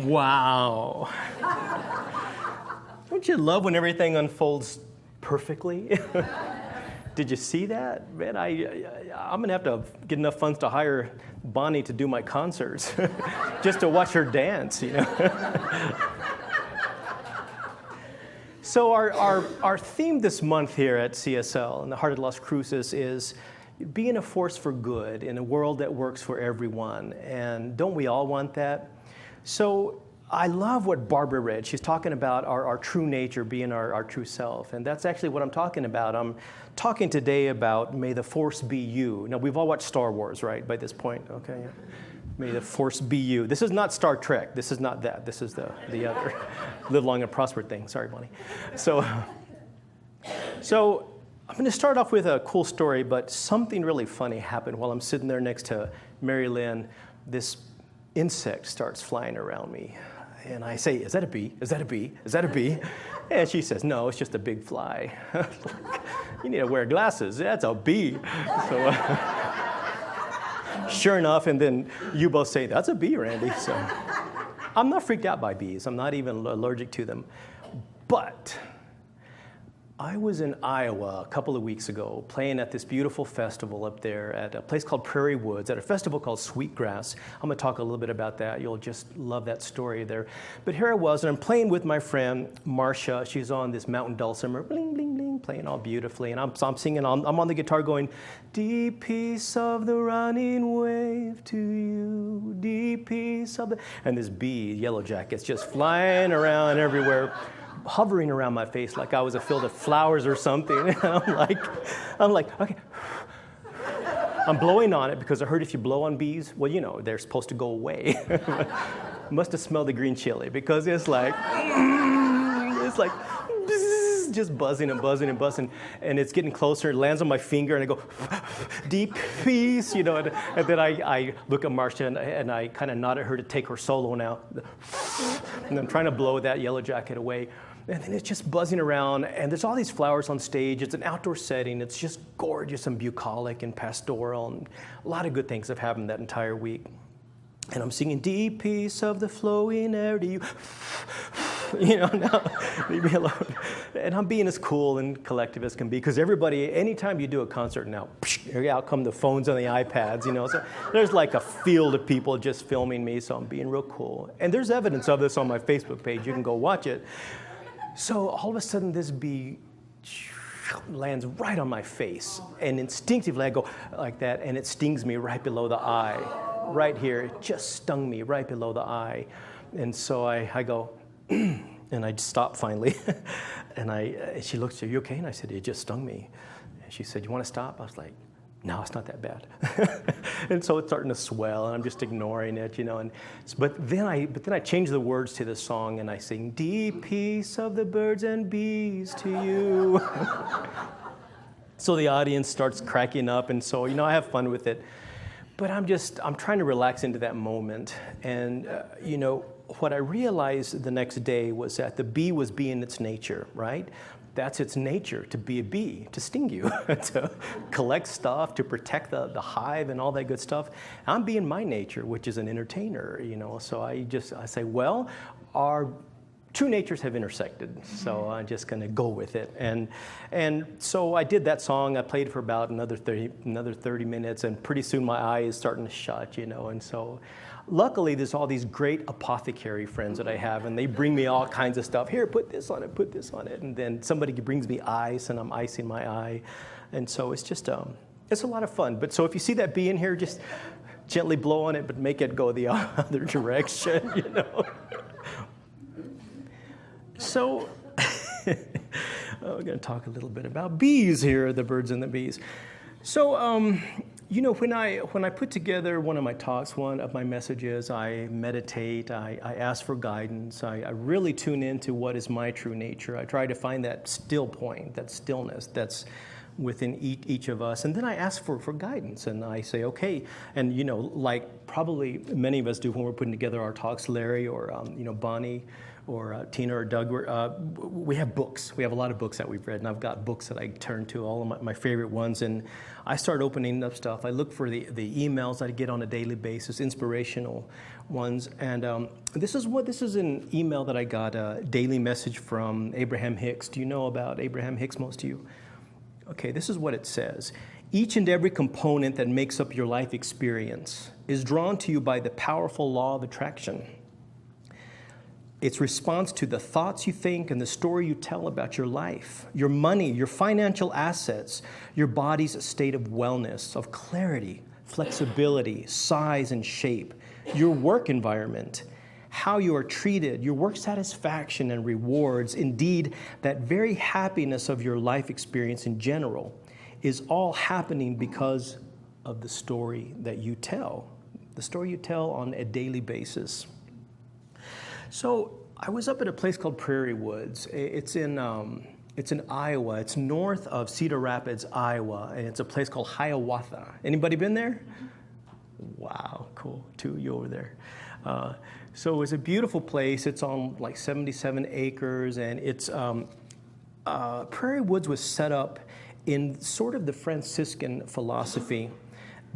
Wow. Don't you love when everything unfolds perfectly? Did you see that? Man, I'm going to have to get enough funds to hire Bonnie to do my concerts just to watch her dance, you know? So our theme this month here at CSL and the Heart of Las Cruces is being a force for good in a world that works for everyone. And don't we all want that? So I love what Barbara read. She's talking about our true nature being our true self. And that's actually what I'm talking about. I'm talking today about May the Force Be You. Now, we've all watched Star Wars, right, by this point? Okay. Yeah. May the Force Be You. This is not Star Trek. This is not that. This is the other live long and prosper thing. Sorry, Bonnie. So I'm going to start off with a cool story, but something really funny happened while I'm sitting there next to Mary Lynn. This insect starts flying around me. And I say, is that a bee? Is that a bee? Is that a bee? And she says, no, it's just a big fly. You need to wear glasses. That's a bee. So sure enough, and then you both say, that's a bee, Randy. So I'm not freaked out by bees. I'm not even allergic to them. But I was in Iowa a couple of weeks ago playing at this beautiful festival up there at a place called Prairie Woods, at a festival called Sweetgrass. I'm going to talk a little bit about that. You'll just love that story there. But here I was, and I'm playing with my friend Marcia. She's on this mountain dulcimer, bling, bling, bling, playing all beautifully. And I'm singing, I'm on the guitar going, deep peace of the running wave to you, deep peace of the... And this bee, yellow jacket's just flying around everywhere, hovering around my face like I was a field of flowers or something. And I'm like, okay. I'm blowing on it because I heard if you blow on bees, well, you know, they're supposed to go away. Must have smelled the green chili because it's like just buzzing and buzzing and buzzing, and it's getting closer. It lands on my finger, and I go, deep peace, you know. And then I look at Marcia, and I kind of nod at her to take her solo now. And I'm trying to blow that yellow jacket away. And then it's just buzzing around, and there's all these flowers on stage. It's an outdoor setting. It's just gorgeous and bucolic and pastoral, and a lot of good things have happened that entire week. And I'm singing, deep peace of the flowing air to you. You know, now, leave me alone. And I'm being as cool and collective as can be, because everybody, anytime you do a concert now, out come the phones and the iPads, you know. So there's like a field of people just filming me, so I'm being real cool. And there's evidence of this on my Facebook page. You can go watch it. So all of a sudden, this bee lands right on my face, and instinctively I go like that, and it stings me right below the eye, right here. It just stung me right below the eye. And so I go, and I stop finally. And she looks, are you okay? And I said, it just stung me. And she said, you want to stop? I was like, no, it's not that bad. And so it's starting to swell, and I'm just ignoring it, you know. But then I change the words to the song, and I sing, deep peace of the birds and bees to you. So the audience starts cracking up, and so, you know, I have fun with it. But I'm trying to relax into that moment. And, you know, what I realized the next day was that the bee was being its nature, right? That's its nature, to be a bee, to sting you, to collect stuff, to protect the hive and all that good stuff. I'm being my nature, which is an entertainer, you know. So I say, well, our true natures have intersected, so I'm just going to go with it. And so I did that song. I played for about another 30 minutes, and pretty soon my eye is starting to shut, you know. And so luckily, there's all these great apothecary friends that I have, and they bring me all kinds of stuff. Here, put this on it, put this on it. And then somebody brings me ice, and I'm icing my eye. And so it's just, it's a lot of fun. But so if you see that bee in here, just gently blow on it, but make it go the other direction, you know. So we're going to talk a little bit about bees here, the birds and the bees. So, you know, when I put together one of my talks, one of my messages, I meditate, I ask for guidance, I really tune into what is my true nature. I try to find that still point, that stillness that's within each of us. And then I ask for guidance, and I say, okay, and, you know, like probably many of us do when we're putting together our talks, Larry or, you know, Bonnie, Tina or Doug, we have books. We have a lot of books that we've read, and I've got books that I turn to, all of my favorite ones, and I start opening up stuff. I look for the emails that I get on a daily basis, inspirational ones, and this is an email that I got, a daily message from Abraham Hicks. Do you know about Abraham Hicks, most of you? Okay, this is what it says. Each and every component that makes up your life experience is drawn to you by the powerful law of attraction. Its response to the thoughts you think and the story you tell about your life, your money, your financial assets, your body's state of wellness, of clarity, flexibility, size and shape, your work environment, how you are treated, your work satisfaction and rewards, indeed, that very happiness of your life experience in general is all happening because of the story that you tell, the story you tell on a daily basis. So I was up at a place called Prairie Woods. It's in Iowa. It's north of Cedar Rapids, Iowa, and it's a place called Hiawatha. Anybody been there? Wow, cool. Two of you over there. So it was a beautiful place. It's on like 77 acres, and it's Prairie Woods was set up in sort of the Franciscan philosophy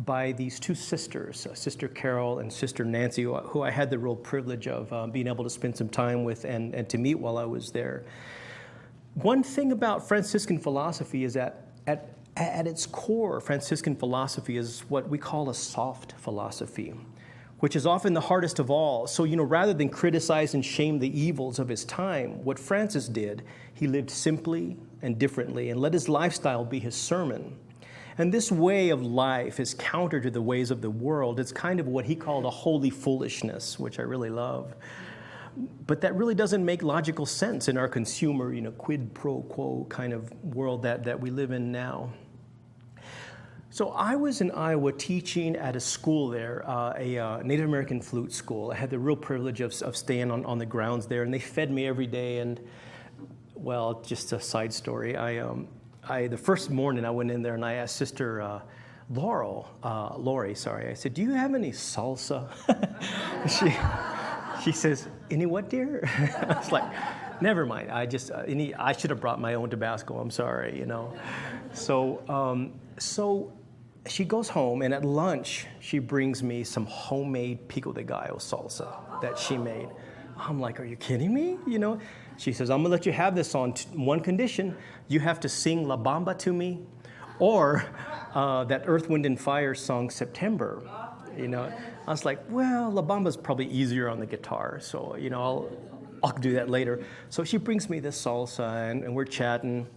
by these two sisters, Sister Carol and Sister Nancy, who I had the real privilege of being able to spend some time with and to meet while I was there. One thing about Franciscan philosophy is that at its core, Franciscan philosophy is what we call a soft philosophy, which is often the hardest of all. So, rather than criticize and shame the evils of his time, what Francis did, he lived simply and differently and let his lifestyle be his sermon. And this way of life is counter to the ways of the world. It's kind of what he called a holy foolishness, which I really love. But that really doesn't make logical sense in our consumer, quid pro quo kind of world that we live in now. So I was in Iowa teaching at a school there, a Native American flute school. I had the real privilege of staying on the grounds there, and they fed me every day. And, well, just a side story. The first morning I went in there and I asked Sister Lori, I said, "Do you have any salsa?" She says, "Any what, dear?" I was like, "Never mind. I should have brought my own Tabasco. I'm sorry, So she goes home, and at lunch she brings me some homemade pico de gallo salsa that she made. I'm like, "Are you kidding me?" She says, "I'm gonna let you have this on one condition. You have to sing La Bamba to me, or that Earth, Wind, and Fire song, September." I was like, "Well, La Bamba's probably easier on the guitar, so I'll do that later." So she brings me this salsa, and we're chatting,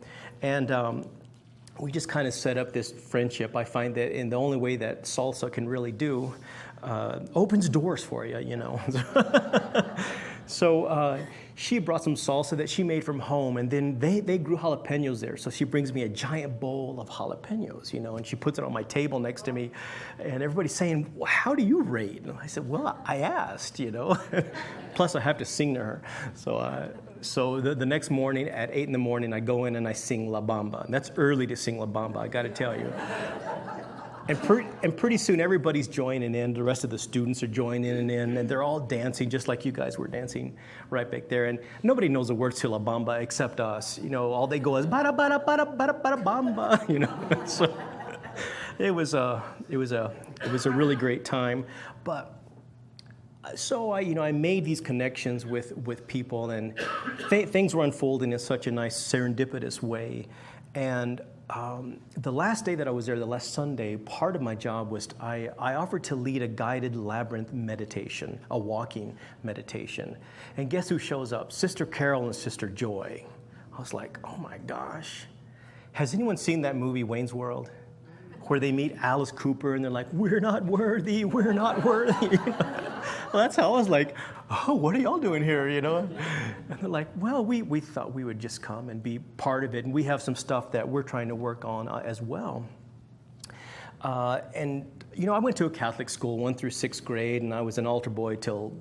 and we just kind of set up this friendship. I find that in the only way that salsa can really do, opens doors for you, So she brought some salsa that she made from home, and then they grew jalapenos there. So she brings me a giant bowl of jalapenos, and she puts it on my table next to me, and everybody's saying, "Well, how do you rate?" And I said, "Well, I asked, Plus I have to sing to her." So the next morning at 8 in the morning, I go in and I sing La Bamba. And that's early to sing La Bamba, I got to tell you. And pretty soon everybody's joining in. The rest of the students are joining in, and they're all dancing just like you guys were dancing right back there. And nobody knows the words to La Bamba except us. All they go is bada bada bada bada bada bamba. So it was a really great time. But so I made these connections with people, and things were unfolding in such a nice serendipitous way. And the last day that I was there, the last Sunday, part of my job was I offered to lead a guided labyrinth meditation, a walking meditation. And guess who shows up? Sister Carol and Sister Joy. I was like, oh my gosh. Has anyone seen that movie, Wayne's World? Where they meet Alice Cooper and they're like, "We're not worthy, we're not worthy." Well, that's how I was like, "Oh, what are y'all doing here?" And they're like, "Well, we thought we would just come and be part of it, and we have some stuff that we're trying to work on as well." And I went to a Catholic school, 1 through 6th grade, and I was an altar boy till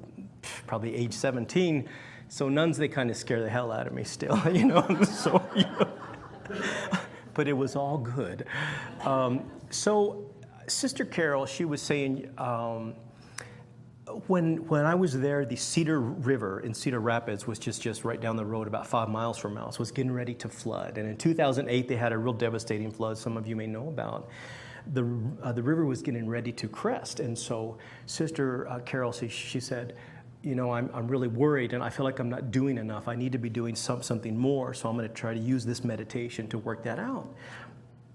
probably age 17. So nuns, they kind of scare the hell out of me still, So, but it was all good. So Sister Carol, she was saying, When I was there, the Cedar River in Cedar Rapids was just right down the road, about 5 miles from us, was getting ready to flood. And in 2008, they had a real devastating flood, some of you may know about. The river was getting ready to crest. And so Sister Carol, she said, you know, I'm really worried and I feel like I'm not doing enough. I need to be doing something more, so I'm going to try to use this meditation to work that out.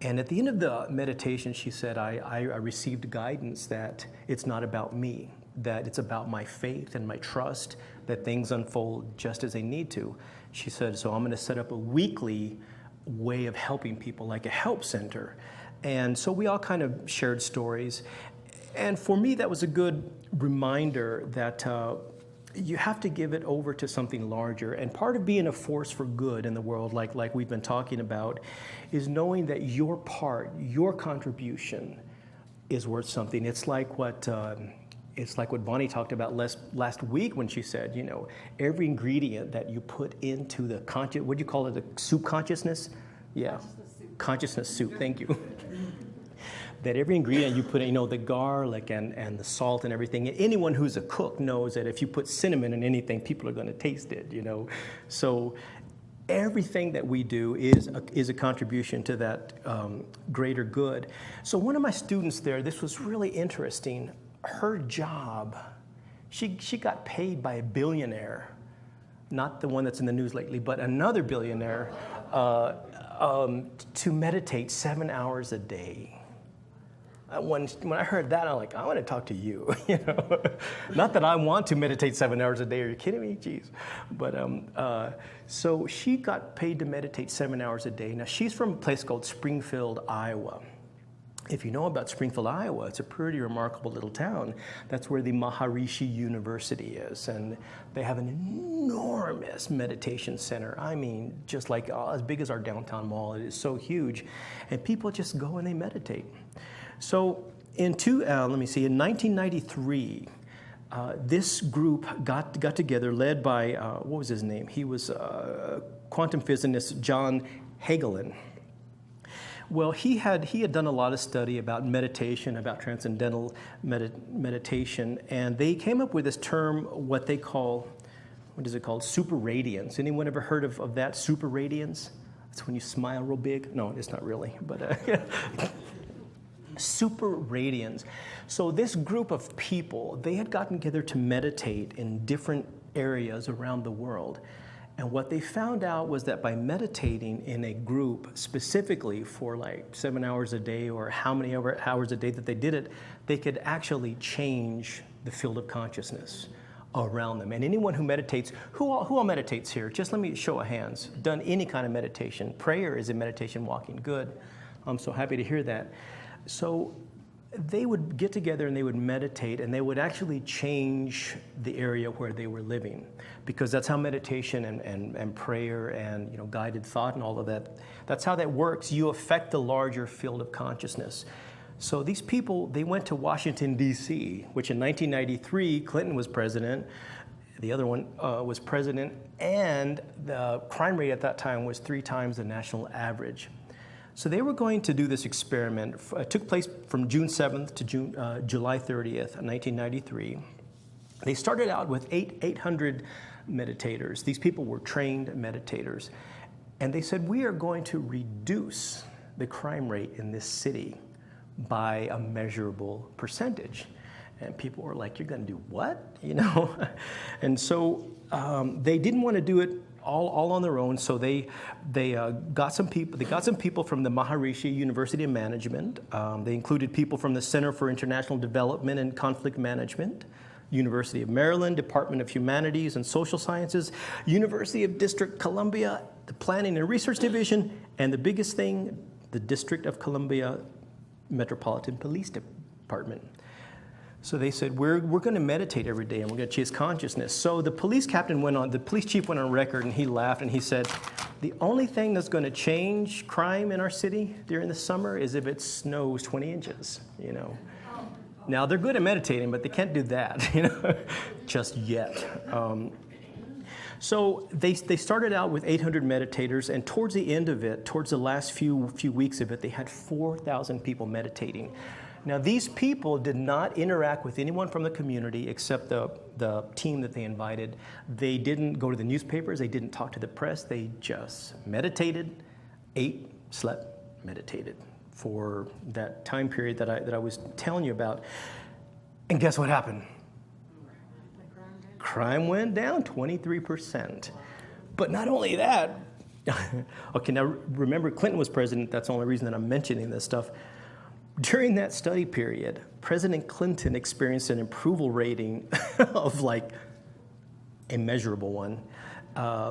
And at the end of the meditation, she said, I received guidance that it's not about me, that it's about my faith and my trust that things unfold just as they need to. She said, so I'm going to set up a weekly way of helping people, like a help center. And so we all kind of shared stories. And for me, that was a good reminder that you have to give it over to something larger. And part of being a force for good in the world, like we've been talking about, is knowing that your part, your contribution is worth something. It's like what Bonnie talked about last week when she said, you know, every ingredient that you put into the what do you call it, the soup consciousness? Yeah, consciousness soup, thank you. That every ingredient you put in, you know, the garlic and the salt and everything, anyone who's a cook knows that if you put cinnamon in anything, people are going to taste it, you know. So everything that we do is a contribution to that greater good. So one of my students there, this was really interesting. Her job, she got paid by a billionaire, not the one that's in the news lately, but another billionaire, to meditate 7 hours a day. When I heard that, I'm like, I want to talk to you. You know, not that I want to meditate 7 hours a day. Are you kidding me? Jeez. But so she got paid to meditate 7 hours a day. Now she's from a place called Springfield, Iowa. If you know about Springfield, Iowa, it's a pretty remarkable little town. That's where the Maharishi University is, and they have an enormous meditation center. I mean, just like as big as our downtown mall. It is so huge, and people just go and they meditate. So in 1993, this group got together, led by, what was his name? He was quantum physicist John Hagelin. Well, he had done a lot of study about meditation, about transcendental meditation, and they came up with this term, what is it called? Super radiance. Anyone ever heard of that, super radiance? It's when you smile real big. No, it's not really, but super radiance. So this group of people, they had gotten together to meditate in different areas around the world. And what they found out was that by meditating in a group specifically for like 7 hours a day or how many hours a day that they did it, they could actually change the field of consciousness around them. And anyone who meditates, who all meditates here? Just let me show of hands. Done any kind of meditation. Prayer is a meditation, walking. Good. I'm so happy to hear that. So they would get together and they would meditate, and they would actually change the area where they were living, because that's how meditation and prayer and, you know, guided thought and all of that, that's how that works. You affect the larger field of consciousness. So these people, they went to Washington, D.C., which in 1993, Clinton was president, the other one was president, and the crime rate at that time was 3 times the national average. So they were going to do this experiment. It took place from June 7th to July 30th, 1993. They started out with 800 meditators. These people were trained meditators. And they said, we are going to reduce the crime rate in this city by a measurable percentage. And people were like, you're going to do what? You know? And so they didn't want to do it all on their own, so they got some people. They got some people from the Maharishi University of Management. They included people from the Center for International Development and Conflict Management, University of Maryland, Department of Humanities and Social Sciences, University of District Columbia, the Planning and Research Division, and the biggest thing, the District of Columbia Metropolitan Police Department. So they said, we're going to meditate every day and we're going to chase consciousness. So the police chief went on record and he laughed and he said, the only thing that's going to change crime in our city during the summer is if it snows 20 inches, you know. Now they're good at meditating, but they can't do that, you know, just yet. So they started out with 800 meditators, and towards the end of it, towards the last few weeks of it, they had 4,000 people meditating. Now, these people did not interact with anyone from the community except the team that they invited. They didn't go to the newspapers. They didn't talk to the press. They just meditated, ate, slept, meditated for that time period that I was telling you about. And guess what happened? Crime went down 23%. But not only that, okay, now remember Clinton was president. That's the only reason that I'm mentioning this stuff. During that study period, President Clinton experienced an approval rating of like a measurable one.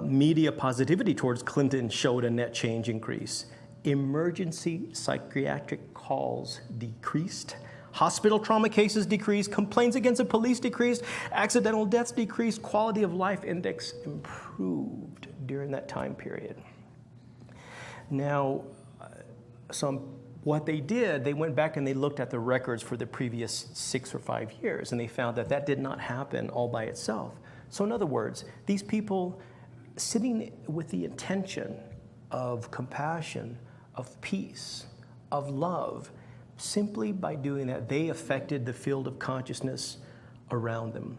Media positivity towards Clinton showed a net change increase. Emergency psychiatric calls decreased. Hospital trauma cases decreased. Complaints against the police decreased. Accidental deaths decreased. Quality of life index improved during that time period. Now, what they did, they went back and they looked at the records for the previous 6 or 5 years, and they found that that did not happen all by itself. So in other words, these people sitting with the intention of compassion, of peace, of love, simply by doing that, they affected the field of consciousness around them.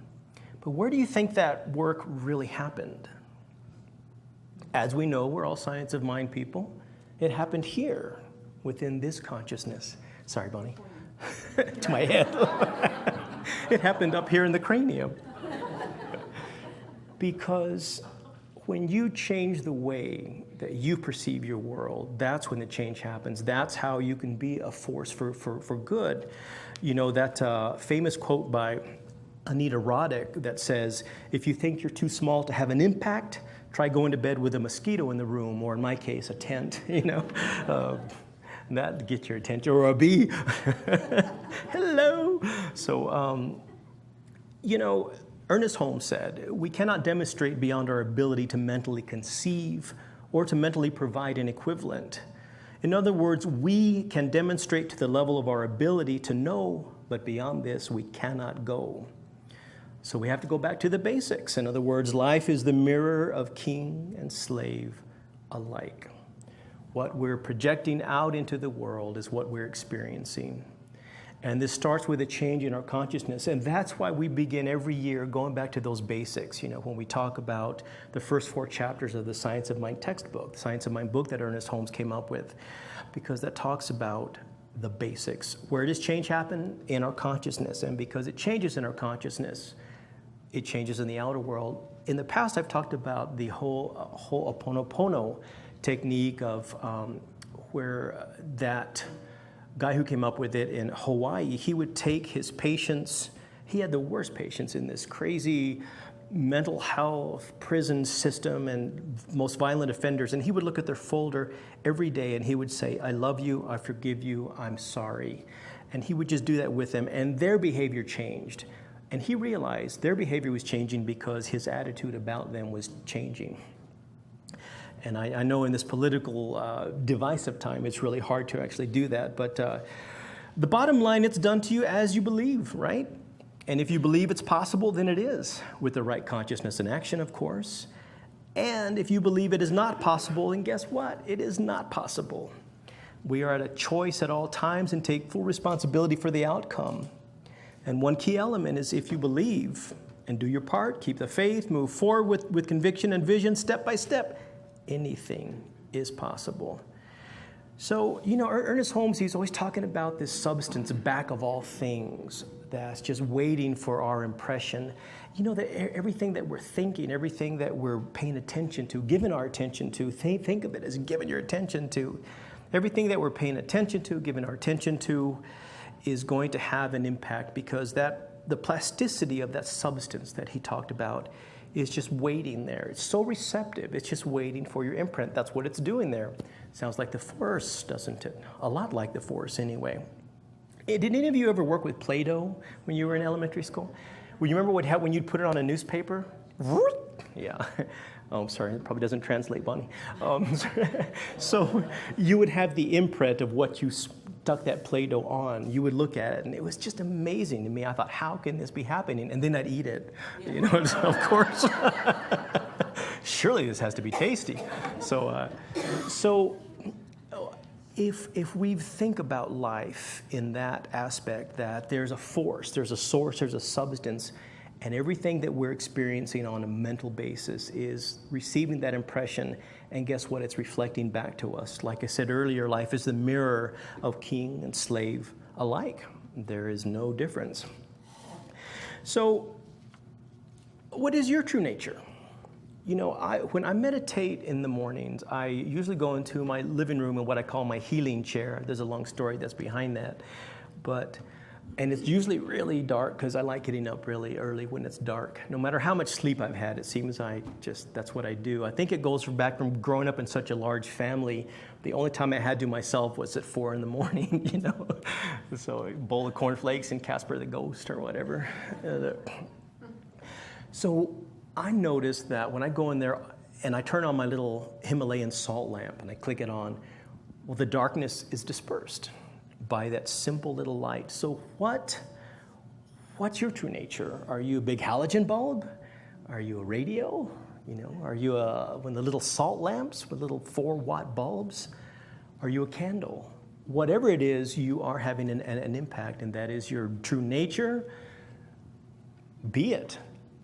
But where do you think that work really happened? As we know, we're all science of mind people. It happened here, within this consciousness. Sorry, Bonnie. To my head. It happened up here in the cranium. Because when you change the way that you perceive your world, that's when the change happens. That's how you can be a force for good. You know, that famous quote by Anita Roddick that says, if you think you're too small to have an impact, try going to bed with a mosquito in the room, or in my case, a tent, you know. That to get your attention, or a bee. Hello. So, you know, Ernest Holmes said, we cannot demonstrate beyond our ability to mentally conceive or to mentally provide an equivalent. In other words, we can demonstrate to the level of our ability to know, but beyond this, we cannot go. So we have to go back to the basics. In other words, life is the mirror of king and slave alike. What we're projecting out into the world is what we're experiencing. And this starts with a change in our consciousness. And that's why we begin every year going back to those basics. You know, when we talk about the first 4 chapters of the Science of Mind textbook, the Science of Mind book that Ernest Holmes came up with, because that talks about the basics. Where does change happen? In our consciousness. And because it changes in our consciousness, it changes in the outer world. In the past, I've talked about the whole Ho'oponopono technique of where that guy who came up with it in Hawaii, he would take his patients. He had the worst patients in this crazy mental health prison system and most violent offenders, and he would look at their folder every day and he would say, I love you, I forgive you, I'm sorry. And he would just do that with them, and their behavior changed. And he realized their behavior was changing because his attitude about them was changing. And I know in this political divisive time, it's really hard to actually do that. But the bottom line, it's done to you as you believe, right? And if you believe it's possible, then it is, with the right consciousness and action, of course. And if you believe it is not possible, then guess what? It is not possible. We are at a choice at all times and take full responsibility for the outcome. And one key element is if you believe and do your part, keep the faith, move forward with conviction and vision, step by step, anything is possible. So, you know, Ernest Holmes, he's always talking about this substance back of all things that's just waiting for our impression. You know, that everything that we're thinking, everything that we're paying attention to, giving our attention to, think of it as giving your attention to. Everything that we're paying attention to, giving our attention to, is going to have an impact, because the plasticity of that substance that he talked about is just waiting there. It's so receptive. It's just waiting for your imprint. That's what it's doing there. Sounds like the Force, doesn't it? A lot like the Force, anyway. Did any of you ever work with Play-Doh when you were in elementary school? Well, you remember when you'd put it on a newspaper? Yeah. Oh, I'm sorry. It probably doesn't translate, Bonnie. So you would have the imprint of what you stuck that Play-Doh on. You would look at it, and it was just amazing to me. I thought, how can this be happening? And then I'd eat it. You know, of course. Surely this has to be tasty. So if we think about life in that aspect, that there's a force, there's a source, there's a substance, and everything that we're experiencing on a mental basis is receiving that impression, and guess what? It's reflecting back to us. Like I said earlier, life is the mirror of king and slave alike. There is no difference. So, what is your true nature? You know, when I meditate in the mornings, I usually go into my living room in what I call my healing chair. There's a long story that's behind that. And it's usually really dark because I like getting up really early when it's dark. No matter how much sleep I've had, it seems that's what I do. I think it goes back from growing up in such a large family. The only time I had to myself was at 4 a.m, you know. So a bowl of cornflakes and Casper the Ghost or whatever. So I noticed that when I go in there and I turn on my little Himalayan salt lamp and I click it on, well, the darkness is dispersed by that simple little light. So what's your true nature? Are you a big halogen bulb? Are you a radio? You know, are you one of the little salt lamps with little 4-watt bulbs? Are you a candle? Whatever it is, you are having an impact, and that is your true nature. Be it.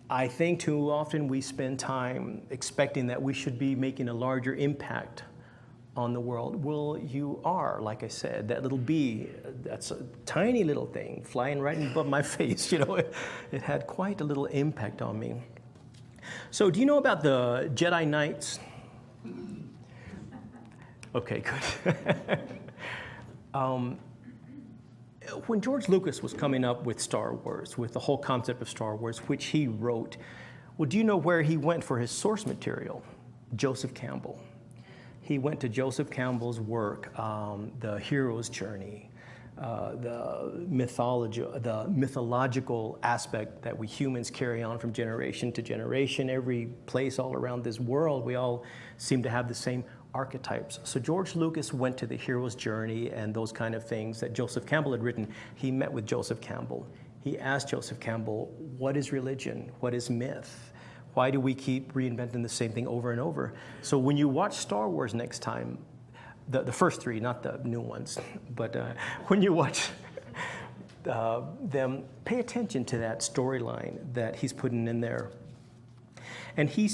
I think too often we spend time expecting that we should be making a larger impact on the world. Well, you are, like I said, that little bee, that's a tiny little thing flying right above my face, you know, it had quite a little impact on me. So do you know about the Jedi Knights? Okay, good. When George Lucas was coming up with Star Wars, with the whole concept of Star Wars, which he wrote, well, do you know where he went for his source material? Joseph Campbell. He went to Joseph Campbell's work, The Hero's Journey, the mythological aspect that we humans carry on from generation to generation. Every place all around this world, we all seem to have the same archetypes. So George Lucas went to The Hero's Journey and those kind of things that Joseph Campbell had written. He met with Joseph Campbell. He asked Joseph Campbell, what is religion? What is myth? Why do we keep reinventing the same thing over and over? So when you watch Star Wars next time, the first 3, not the new ones, but when you watch them, pay attention to that storyline that he's putting in there. And he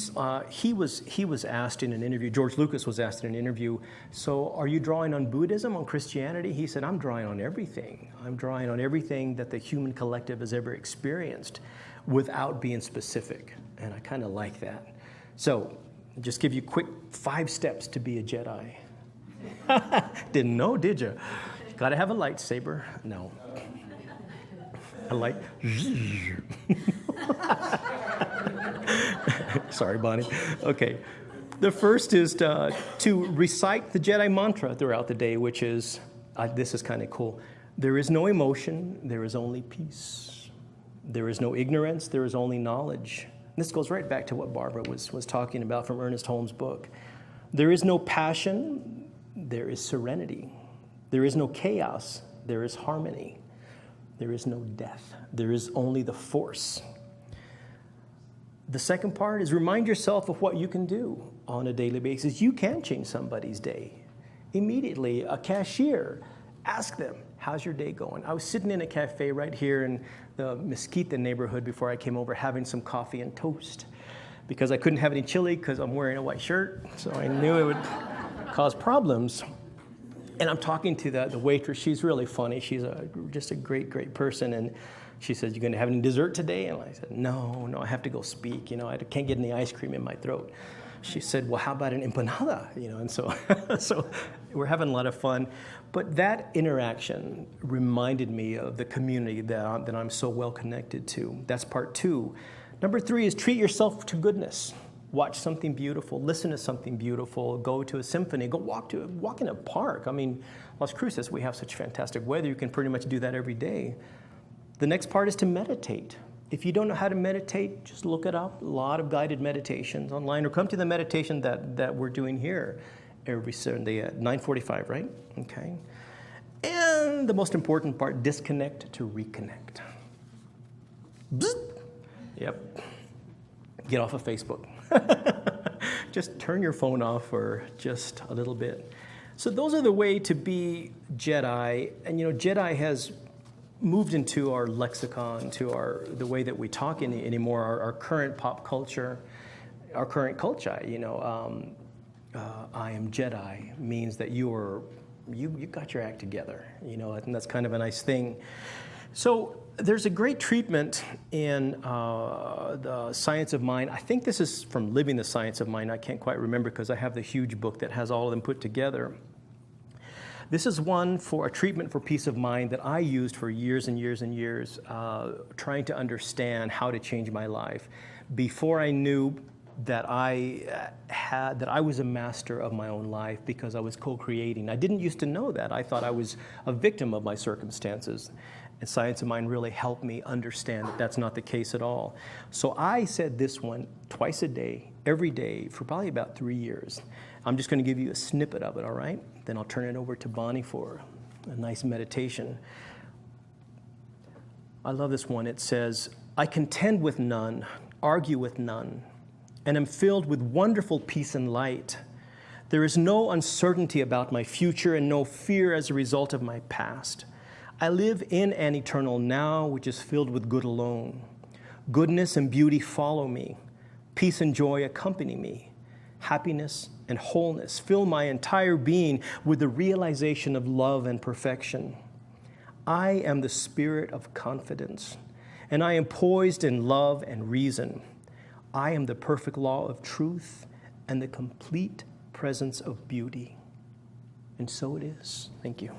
was asked in an interview, George Lucas was asked in an interview, so are you drawing on Buddhism, on Christianity? He said, I'm drawing on everything. I'm drawing on everything that the human collective has ever experienced without being specific. And I kind of like that. So I'll just give you quick 5 steps to be a Jedi. Didn't know, did you? Got to have a lightsaber. No. A light. Sorry, Bonnie. Okay. The first is to recite the Jedi mantra throughout the day, which is, this is kind of cool. There is no emotion, there is only peace. There is no ignorance, there is only knowledge. This goes right back to what Barbara was talking about from Ernest Holmes' book. There is no passion, there is serenity. There is no chaos, there is harmony. There is no death, there is only the force. The second part is remind yourself of what you can do on a daily basis. You can change somebody's day. Immediately, a cashier, ask them, how's your day going? I was sitting in a cafe right here in the Mesquite neighborhood before I came over having some coffee and toast because I couldn't have any chili because I'm wearing a white shirt, so I knew it would cause problems. And I'm talking to the waitress. She's really funny. She's just a great, great person. And she said, you going to have any dessert today? And I said, no, I have to go speak. You know, I can't get any ice cream in my throat. She said, well, how about an empanada? You know, and so we're having a lot of fun. But that interaction reminded me of the community that I'm so well connected to. That's part 2. Number 3 is treat yourself to goodness. Watch something beautiful, listen to something beautiful, go to a symphony, go walk in a park. I mean, Las Cruces, we have such fantastic weather. You can pretty much do that every day. The next part is to meditate. If you don't know how to meditate, just look it up. A lot of guided meditations online, or come to the meditation that we're doing here every Sunday at 9:45, right? Okay. And the most important part, disconnect to reconnect. Bzz. Yep. Get off of Facebook. Just turn your phone off for just a little bit. So those are the way to be Jedi. And Jedi has moved into our lexicon, to the way that we talk anymore, our current pop culture, our current culture. I am Jedi means that you got your act together. And that's kind of a nice thing. So there's a great treatment in the Science of Mind. I think this is from Living the Science of Mind. I can't quite remember because I have the huge book that has all of them put together. This is one for a treatment for peace of mind that I used for years and years and years, trying to understand how to change my life. Before I knew that I was a master of my own life because I was co-creating. I didn't used to know that. I thought I was a victim of my circumstances. And Science of Mind really helped me understand that that's not the case at all. So I said this one twice a day, every day, for probably about 3 years. I'm just going to give you a snippet of it, all right? Then I'll turn it over to Bonnie for a nice meditation. I love this one. It says, I contend with none, argue with none, and am filled with wonderful peace and light. There is no uncertainty about my future and no fear as a result of my past. I live in an eternal now, which is filled with good alone. Goodness and beauty follow me. Peace and joy accompany me. Happiness and wholeness fill my entire being with the realization of love and perfection. I am the spirit of confidence, and I am poised in love and reason. I am the perfect law of truth and the complete presence of beauty. And so it is. Thank you.